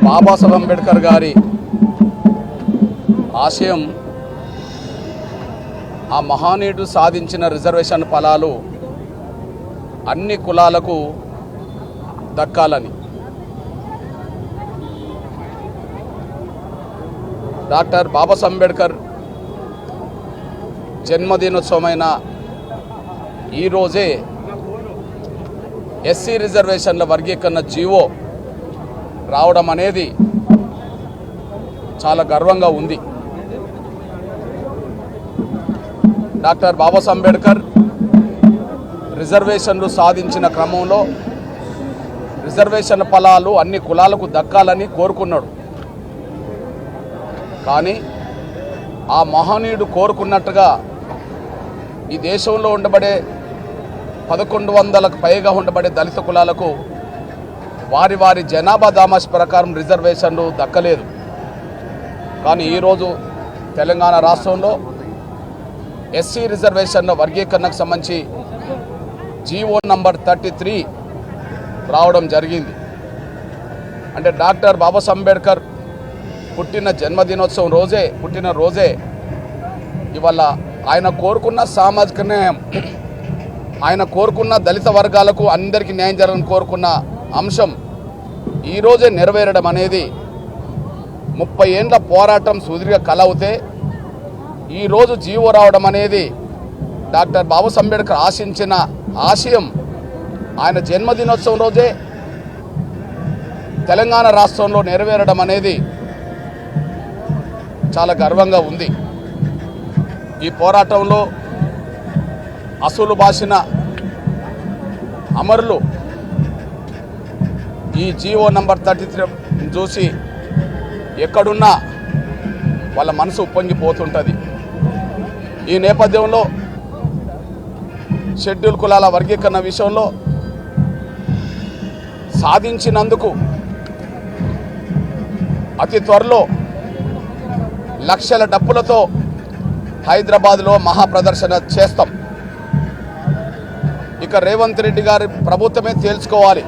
బాబాసాహెబ్ అంబేద్కర్ గారి ఆశయం ఆ మహానీయుడు సాధించిన రిజర్వేషన్ ఫలాలు అన్ని కులాలకు దక్కాలని. డాక్టర్ బాబాసాహెబ్ అంబేద్కర్ జన్మదినోత్సవమైన ఈరోజే ఎస్సీ రిజర్వేషన్ల వర్గీకరణ జీవో రావడం అనేది చాలా గర్వంగా ఉంది. డాక్టర్ బాబాసాహెబ్ అంబేద్కర్ రిజర్వేషన్లు సాధించిన క్రమంలో రిజర్వేషన్ ఫలాలు అన్ని కులాలకు దక్కాలని కోరుకున్నాడు. కానీ ఆ మహనీయుడు కోరుకున్నట్టుగా ఈ దేశంలో ఉండబడే 1100లకు పైగా ఉండబడే దళిత కులాలకు వారి వారి జనాభా దామాష ప్రకారం రిజర్వేషన్లు దక్కలేదు. కానీ ఈరోజు తెలంగాణ రాష్ట్రంలో ఎస్సీ రిజర్వేషన్ల వర్గీకరణకు సంబంధించి జీవో నంబర్ 33 రావడం జరిగింది. అంటే డాక్టర్ బాబాసాహెబ్ అంబేద్కర్ పుట్టిన రోజే ఇవాళ ఆయన కోరుకున్న సామాజిక న్యాయం, ఆయన కోరుకున్న దళిత వర్గాలకు అందరికీ న్యాయం జరగాలని కోరుకున్న అంశం ఈరోజే నెరవేరడం అనేది 30 ఏండ్ల పోరాటం సుదీర్ఘ కళ అవుతే ఈరోజు జీవో రావడం అనేది డాక్టర్ బాబాసాహెబ్ అంబేద్కర్ ఆశించిన ఆశయం ఆయన జన్మదినోత్సవం రోజే తెలంగాణ రాష్ట్రంలో నెరవేరడం అనేది చాలా గర్వంగా ఉంది. ఈ పోరాటంలో అసలు బాసిన అమరులు ఈ జీవో నంబర్ 33 చూసి ఎక్కడున్నా వాళ్ళ మనసు ఉప్పొంగిపోతుంటుంది. ఈ నేపథ్యంలో షెడ్యూల్ కులాల వర్గీకరణ విషయంలో సాధించినందుకు అతి త్వరలో లక్షల డప్పులతో హైదరాబాద్లో మహాప్రదర్శన చేస్తాం. ఇక రేవంత్ రెడ్డి గారి ప్రభుత్వమే తేల్చుకోవాలి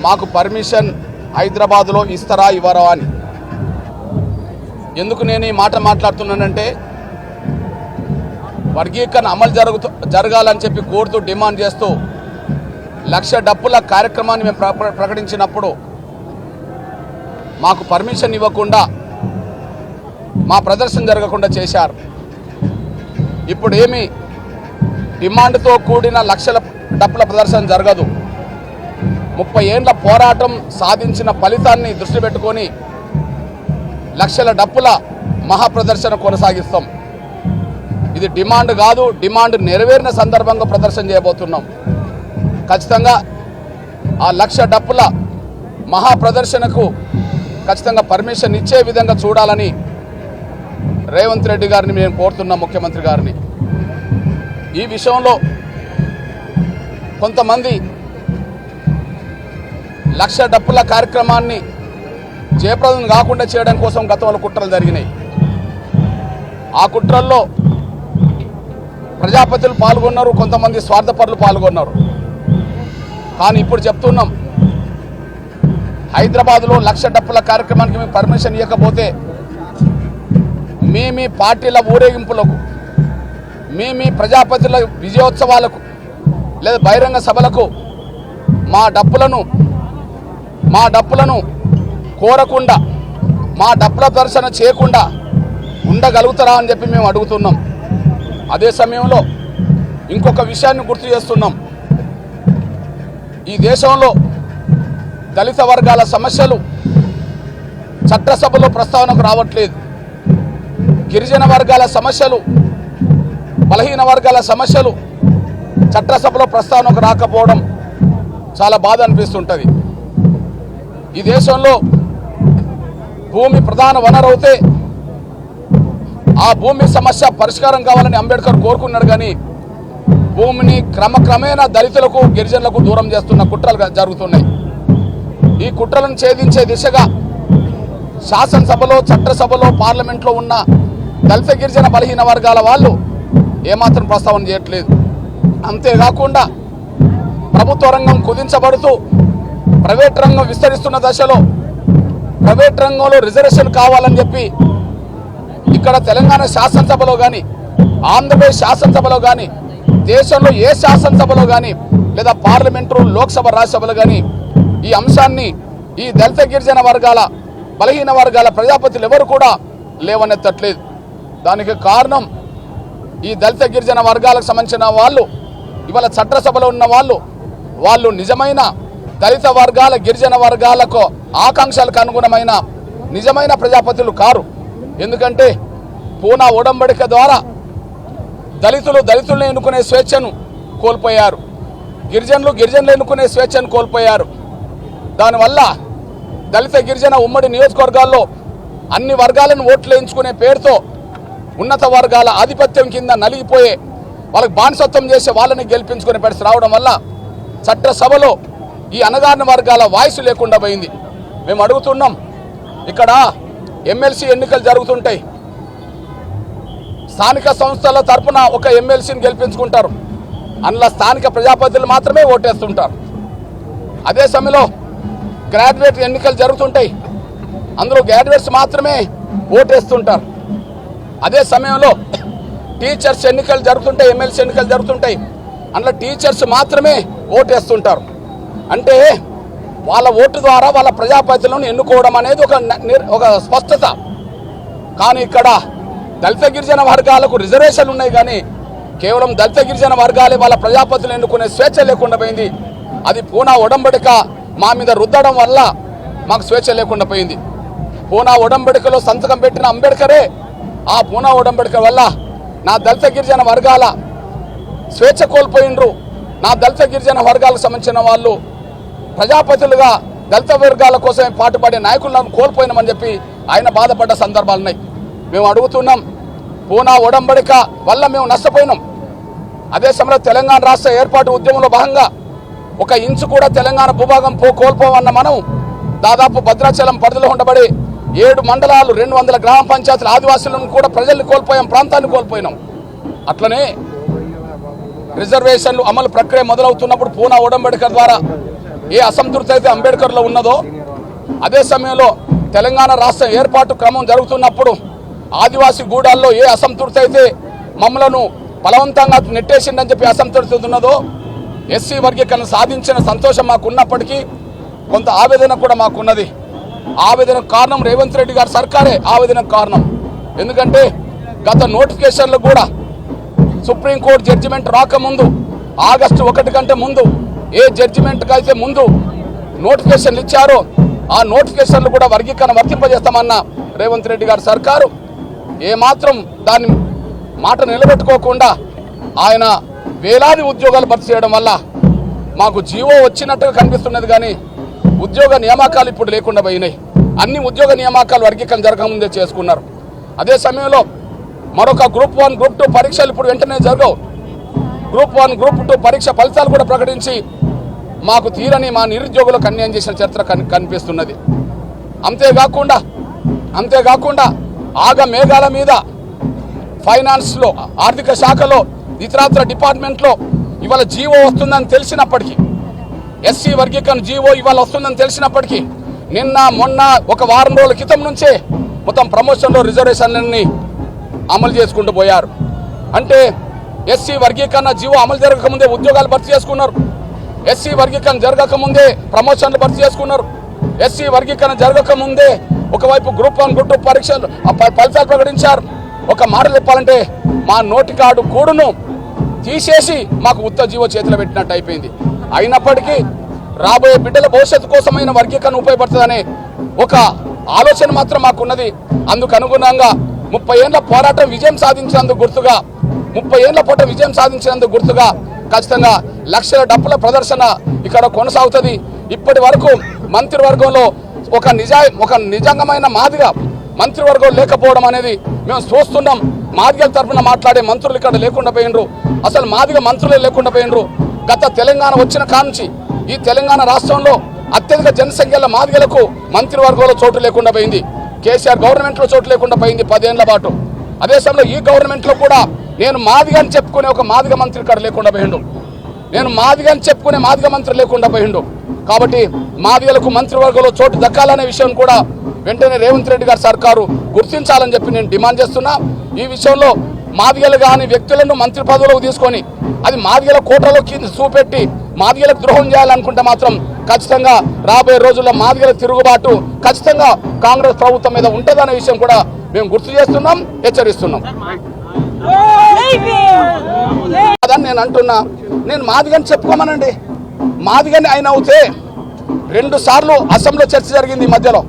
మాకు పర్మిషన్ హైదరాబాద్లో ఇస్తారా ఇవ్వరా అని. ఎందుకు నేను ఈ మాట మాట్లాడుతున్నానంటే వర్గీకరణ అమలు జరగాలని చెప్పి కోరుతూ డిమాండ్ చేస్తూ 1,00,000 డప్పుల కార్యక్రమాన్ని మేము ప్రకటించినప్పుడు మాకు పర్మిషన్ ఇవ్వకుండా మా ప్రదర్శన జరగకుండా చేశారు. ఇప్పుడు ఏమి డిమాండ్తో కూడిన 1,00,000 డప్పుల ప్రదర్శన జరగదు. 30 ఏండ్ల పోరాటం సాధించిన ఫలితాన్ని దృష్టి పెట్టుకొని 1,00,000 డప్పుల మహాప్రదర్శన కొనసాగిస్తాం. ఇది డిమాండ్ కాదు, డిమాండ్ నెరవేరిన సందర్భంగా ప్రదర్శన చేయబోతున్నాం. ఖచ్చితంగా ఆ 1,00,000 డప్పుల మహాప్రదర్శనకు ఖచ్చితంగా పర్మిషన్ ఇచ్చే విధంగా చూడాలని రేవంత్ రెడ్డి గారిని మేము కోరుతున్నాం, ముఖ్యమంత్రి గారిని. ఈ విషయంలో కొంతమంది 1,00,000 డప్పుల కార్యక్రమాన్ని జయప్రదం కాకుండా చేయడం కోసం గతంలో కుట్రలు జరిగినాయి. ఆ కుట్రల్లో ప్రజాపతులు పాల్గొన్నారు, కొంతమంది స్వార్థపరులు పాల్గొన్నారు. కానీ ఇప్పుడు చెప్తున్నాం, హైదరాబాద్లో 1,00,000 డప్పుల కార్యక్రమానికి మేము పర్మిషన్ ఇవ్వకపోతే మీ పార్టీల ఊరేగింపులకు, మీ ప్రజాపతుల విజయోత్సవాలకు లేదా బహిరంగ సభలకు మా డప్పులను కోరకుండా, మా డప్పుల ప్రదర్శన చేయకుండా ఉండగలుగుతారా అని చెప్పి మేము అడుగుతున్నాం. అదే సమయంలో ఇంకొక విషయాన్ని గుర్తు చేస్తున్నాం. ఈ దేశంలో దళిత వర్గాల సమస్యలు చట్టసభలో ప్రస్తావనకు రావట్లేదు. గిరిజన వర్గాల సమస్యలు, బలహీన వర్గాల సమస్యలు చట్టసభలో ప్రస్తావనకు రాకపోవడం చాలా బాధ అనిపిస్తుంటుంది. ఈ దేశంలో భూమి ప్రధాన వనరు అవుతే ఆ భూమి సమస్య పరిష్కారం కావాలని అంబేద్కర్ కోరుకున్నాడు. కానీ భూమిని క్రమక్రమేణా దళితులకు, గిరిజనులకు దూరం చేస్తున్న కుట్రలు జరుగుతున్నాయి. ఈ కుట్రలను ఛేదించే దిశగా శాసనసభలో, చట్టసభలో, పార్లమెంట్లో ఉన్న దళిత, గిరిజన, బలహీన వర్గాల వాళ్ళు ఏమాత్రం ప్రస్తావన చేయట్లేదు. అంతేకాకుండా ప్రభుత్వ రంగం కుదించబడుతూ ప్రైవేట్ రంగం విస్తరిస్తున్న దశలో ప్రైవేట్ రంగంలో రిజర్వేషన్ కావాలని చెప్పి ఇక్కడ తెలంగాణ శాసనసభలో కానీ ఆంధ్రప్రదేశ్ శాసనసభలో కానీ దేశంలో ఏ శాసనసభలో కానీ లేదా పార్లమెంటు లోక్సభ రాజ్యసభలో కానీ ఈ అంశాన్ని ఈ దళిత గిరిజన వర్గాల బలహీన వర్గాల ప్రజాపతులు ఎవరు కూడా లేవనెత్తట్లేదు. దానికి కారణం ఈ దళిత గిరిజన వర్గాలకు సంబంధించిన వాళ్ళు ఇవాళ చట్టసభలో ఉన్న వాళ్ళు నిజమైన దళిత వర్గాల గిరిజన వర్గాలకు ఆకాంక్షలకు అనుగుణమైన నిజమైన ప్రజాపతులు కారు. ఎందుకంటే పూనా ఉడంబడిక ద్వారా దళితులను ఎన్నుకునే స్వేచ్ఛను కోల్పోయారు, గిరిజనులు ఎన్నుకునే స్వేచ్ఛను కోల్పోయారు. దానివల్ల దళిత గిరిజన ఉమ్మడి నియోజకవర్గాల్లో అన్ని వర్గాలను ఓట్లు వేయించుకునే పేరుతో ఉన్నత వర్గాల ఆధిపత్యం కింద నలిగిపోయే వాళ్ళకి బానిసత్వం చేసే వాళ్ళని గెలిపించుకునే పరిస్థితి రావడం వల్ల చట్టసభలో ఈ అణగారిన వర్గాల వాయిస్ లేకుండా పోయింది. మేము అడుగుతున్నాం, ఇక్కడ ఎమ్మెల్సీ ఎన్నికలు జరుగుతుంటాయి, స్థానిక సంస్థల తరఫున ఒక ఎమ్మెల్సీని గెలిపించుకుంటారు, అందులో స్థానిక ప్రజాప్రతినిధులు మాత్రమే ఓటేస్తుంటారు. అదే సమయంలో గ్రాడ్యుయేట్ ఎన్నికలు జరుగుతుంటాయి, అందులో గ్రాడ్యుయేట్స్ మాత్రమే ఓటేస్తుంటారు. అదే సమయంలో టీచర్స్ ఎన్నికలు జరుగుతుంటాయి, ఎమ్మెల్సీ ఎన్నికలు జరుగుతుంటాయి, అందులో టీచర్స్ మాత్రమే ఓటేస్తుంటారు. అంటే వాళ్ళ ఓటు ద్వారా వాళ్ళ ప్రజాప్రతినిధులను ఎన్నుకోవడం అనేది ఒక స్పష్టత. కానీ ఇక్కడ దళిత గిరిజన వర్గాలకు రిజర్వేషన్లు ఉన్నాయి, కానీ కేవలం దళిత గిరిజన వర్గాలే వాళ్ళ ప్రజాప్రతినిధులను ఎన్నుకునే స్వేచ్ఛ లేకుండా పోయింది. అది పూనా ఉడంబడిక మా మీద రుద్దడం వల్ల మాకు స్వేచ్ఛ లేకుండా పోయింది. పూనా ఉడంబడికలో సంతకం పెట్టిన అంబేద్కరే ఆ పూనా ఉడంబడిక వల్ల నా దళిత గిరిజన వర్గాల స్వేచ్ఛ కోల్పోయిండ్రు. నా దళిత గిరిజన వర్గాలకు సంబంధించిన వాళ్ళు ప్రజాపతులుగా దళిత వర్గాల కోసమే పాటుపడే నాయకులను కోల్పోయినామని చెప్పి ఆయన బాధపడ్డ సందర్భాలు ఉన్నాయి. మేము అడుగుతున్నాం, పూనా ఉడంబడిక వల్ల మేము నష్టపోయినాం. అదే సమయంలో తెలంగాణ రాష్ట్ర ఏర్పాటు ఉద్యమంలో భాగంగా ఒక ఇంచు కూడా తెలంగాణ భూభాగం కోల్పోవన్న మనం దాదాపు భద్రాచలం పరిధిలో ఉండబడి 7 మండలాలు 200 గ్రామ పంచాయతీల ఆదివాసులను కూడా ప్రజల్ని కోల్పోయాం, ప్రాంతాన్ని కోల్పోయినాం. అట్లనే రిజర్వేషన్లు అమలు ప్రక్రియ మొదలవుతున్నప్పుడు పూనా ఉడంబడిక ద్వారా ఏ అసంతృప్తి అయితే అంబేద్కర్లో ఉన్నదో, అదే సమయంలో తెలంగాణ రాష్ట్ర ఏర్పాటు క్రమం జరుగుతున్నప్పుడు ఆదివాసీ గూడాల్లో ఏ అసంతృప్తి అయితే మమ్మలను బలవంతంగా నెట్టేసిందని చెప్పి అసంతృప్తి ఉన్నదో, ఎస్సీ వర్గీకరణ సాధించిన సంతోషం మాకున్నప్పటికీ కొంత ఆవేదన కూడా మాకున్నది. ఆవేదనకు కారణం రేవంత్ రెడ్డి గారి సర్కారే ఆవేదనకు కారణం. ఎందుకంటే గత నోటిఫికేషన్లు కూడా సుప్రీంకోర్టు జడ్జిమెంట్ రాకముందు ఆగస్టు 1 కంటే ముందు ఏ జడ్జిమెంట్కి అయితే ముందు నోటిఫికేషన్లు ఇచ్చారో ఆ నోటిఫికేషన్లు కూడా వర్గీకరణ వర్తింపజేస్తామన్న రేవంత్ రెడ్డి గారి సర్కారు ఏమాత్రం దాన్ని మాట నిలబెట్టుకోకుండా ఆయన వేలాది ఉద్యోగాలు భర్తీ చేయడం వల్ల మాకు జీవో వచ్చినట్టుగా కనిపిస్తున్నది, కానీ ఉద్యోగ నియామకాలు ఇప్పుడు లేకుండా పోయినాయి. అన్ని ఉద్యోగ నియామకాలు వర్గీకరణ జరగకముందే చేసుకున్నారు. అదే సమయంలో మరొక గ్రూప్ 1, గ్రూప్ 2 పరీక్షలు ఇప్పుడు వెంటనే జరగవు. గ్రూప్ 1, గ్రూప్ 2 పరీక్ష ఫలితాలు కూడా ప్రకటించి మాకు తీరని మా నిరుద్యోగులకు అన్యాయం చేసిన చరిత్ర కనిపిస్తున్నది. అంతేకాకుండా ఆగ మేఘాల మీద ఫైనాన్స్లో, ఆర్థిక శాఖలో, ఇతరాత్ర డిపార్ట్మెంట్లో ఇవాళ జీవో వస్తుందని తెలిసినప్పటికీ, ఎస్సీ వర్గీకరణ జీవో ఇవాళ వస్తుందని తెలిసినప్పటికీ నిన్న మొన్న ఒక వారం రోజుల క్రితం నుంచే మొత్తం ప్రమోషన్లో రిజర్వేషన్లన్నీ అమలు చేసుకుంటూ పోయారు. అంటే ఎస్సీ వర్గీకరణ జీవో అమలు జరగకముందే ఉద్యోగాలు భర్తీ చేసుకున్నారు, ఎస్సీ వర్గీకరణ జరగకముందే ప్రమోషన్లు భర్తీ చేసుకున్నారు, ఎస్సీ వర్గీకరణ జరగకముందే ఒకవైపు గ్రూప్ 1, గ్రూప్ 2 పరీక్షలు ఫలితాలు ప్రకటించారు. ఒక మాట చెప్పాలంటే మా నోటి కార్డు కూడును తీసేసి మాకు ఉత్త జీవో చేతిలో పెట్టినట్టు అయిపోయింది. అయినప్పటికీ రాబోయే బిడ్డల భవిష్యత్తు కోసమైన వర్గీకరణ ఉపయోగపడుతుందనే ఒక ఆలోచన మాత్రం మాకున్నది. అందుకు అనుగుణంగా 30 ఏళ్ల పోరాటం విజయం సాధించినందుకు గుర్తుగా ఖచ్చితంగా లక్షల డబ్బుల ప్రదర్శన ఇక్కడ కొనసాగుతుంది. ఇప్పటి వరకు మంత్రివర్గంలో ఒక నిజంగమైన మాదిగా మంత్రివర్గం లేకపోవడం అనేది మేము చూస్తున్నాం. మాదిగల తరఫున మాట్లాడే మంత్రులు ఇక్కడ లేకుండా పోయినరు, అసలు మాదిగ మంత్రులే లేకుండా పోయినరు. గత తెలంగాణ వచ్చిన కానుంచి ఈ తెలంగాణ రాష్ట్రంలో అత్యధిక జనసంఖ్యల మాదిగలకు మంత్రివర్గంలో చోటు లేకుండా పోయింది. కేసీఆర్ గవర్నమెంట్లో చోటు లేకుండా పోయింది 10 ఏళ్ల పాటు. అదే సమయంలో ఈ గవర్నమెంట్లో కూడా నేను మాదిగ అని చెప్పుకునే ఒక మాదిగ మంత్రి ఇక్కడ లేకుండా పోయిండు. నేను మాదిగా అని చెప్పుకునే మాదిగ మంత్రి లేకుండా పోయిండు. కాబట్టి మాదిగలకు మంత్రివర్గంలో చోటు దక్కాలనే విషయం కూడా వెంటనే రేవంత్ రెడ్డి గారి సర్కారు గుర్తించాలని చెప్పి నేను డిమాండ్ చేస్తున్నా. ఈ విషయంలో మాదిగలు కానీ వ్యక్తులను మంత్రి పదవులకు తీసుకొని అది మాదిగల కోటలోకి చూపెట్టి మాదిగలకు ద్రోహం చేయాలనుకుంటే మాత్రం ఖచ్చితంగా రాబోయే రోజుల్లో మాదిగల తిరుగుబాటు ఖచ్చితంగా కాంగ్రెస్ ప్రభుత్వం మీద ఉంటుందనే విషయం కూడా మేము గుర్తు చేస్తున్నాం, హెచ్చరిస్తున్నాం. అదని నేను అంటున్నా. నేను మాదిగని చెప్పుకోమనండి. మాదిగని ఆయన అవుతే 2 సార్లు అసెంబ్లీలో చర్చ జరిగింది. ఈ మధ్యలో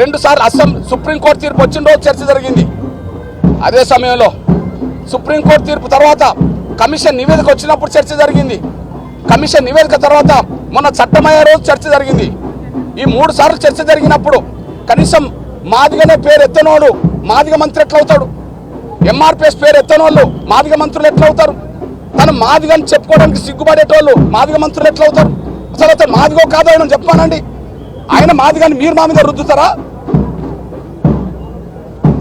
2 సార్లు సుప్రీంకోర్టు తీర్పు వచ్చిన రోజు చర్చ జరిగింది. అదే సమయంలో సుప్రీంకోర్టు తీర్పు తర్వాత కమిషన్ నివేదిక వచ్చినప్పుడు చర్చ జరిగింది. కమిషన్ నివేదిక తర్వాత మొన్న చట్టమయ్యే రోజు చర్చ జరిగింది. ఈ 3 సార్లు చర్చ జరిగినప్పుడు కనీసం మాదిగనే పేరు ఎత్తనోడు మాదిగ మంత్రి ఎట్లవుతాడు? ఎంఆర్పిఎస్ పేరు ఎత్తనోళ్ళు మాదిగ మంత్రులు ఎట్లవుతారు? తను మాదిగని చెప్పుకోవడానికి సిగ్గుపడేటోళ్ళు మాదిగ మంత్రులు ఎట్లవుతారు? అసలు అతను మాదిగో కాదో ఆయన చెప్పానండి. ఆయన మాదిగని మీరు మా మీద రుద్దుతారా?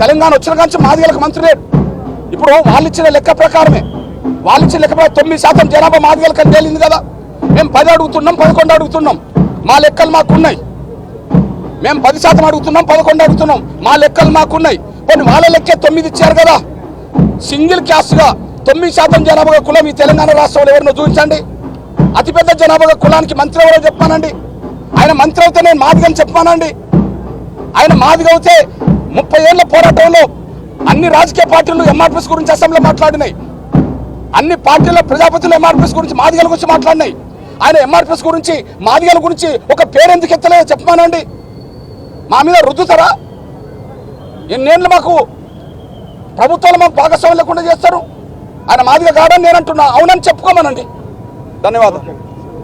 తెలంగాణ వచ్చిన కాంచి మాదిగలకు మంత్రి లేడు. ఇప్పుడు వాళ్ళు ఇచ్చిన లెక్క ప్రకారమే 9% జనాభా మాదిగలకు అని తేలింది కదా. మేము 10 అడుగుతున్నాం, 11 అడుగుతున్నాం. మా లెక్కలు మాకున్నాయి. మేము 10% అడుగుతున్నాం, 11 అడుగుతున్నాం. మా లెక్కలు మాకున్నాయి. కొన్ని వాళ్ళ లెక్కే 9 ఇచ్చారు కదా. సింగిల్ క్యాస్ట్గా 9% జనాభా కులం ఈ తెలంగాణ రాష్ట్రంలో ఎవరినో చూపించండి. అతిపెద్ద జనాభా కులానికి మంత్రి ఎవరో చెప్పానండి. ఆయన మంత్రి అయితే నేను మాదిగని చెప్పానండి. ఆయన మాదిగ అయితే 30 ఏళ్ల పోరాటంలో అన్ని రాజకీయ పార్టీలు ఎంఆర్పిఎస్ గురించి అసెంబ్లీలో మాట్లాడినాయి. అన్ని పార్టీల ప్రజాపతులు ఎంఆర్పిఎస్ గురించి మాదిగల గురించి మాట్లాడినాయి. ఆయన ఎంఆర్పిఎస్ గురించి మాదిగల గురించి ఒక పేరెందుకు ఎత్తలేదో చెప్పమానండి. మా మీద రుద్దుతారా? ఎన్నేళ్ళు మాకు ప్రభుత్వాలు మాకు భాగస్వామ్యం లేకుండా చేస్తారు. ఆయన మాదిగ కాడని నేను అంటున్నా. అవునని చెప్పుకోమనండి. ధన్యవాదాలు.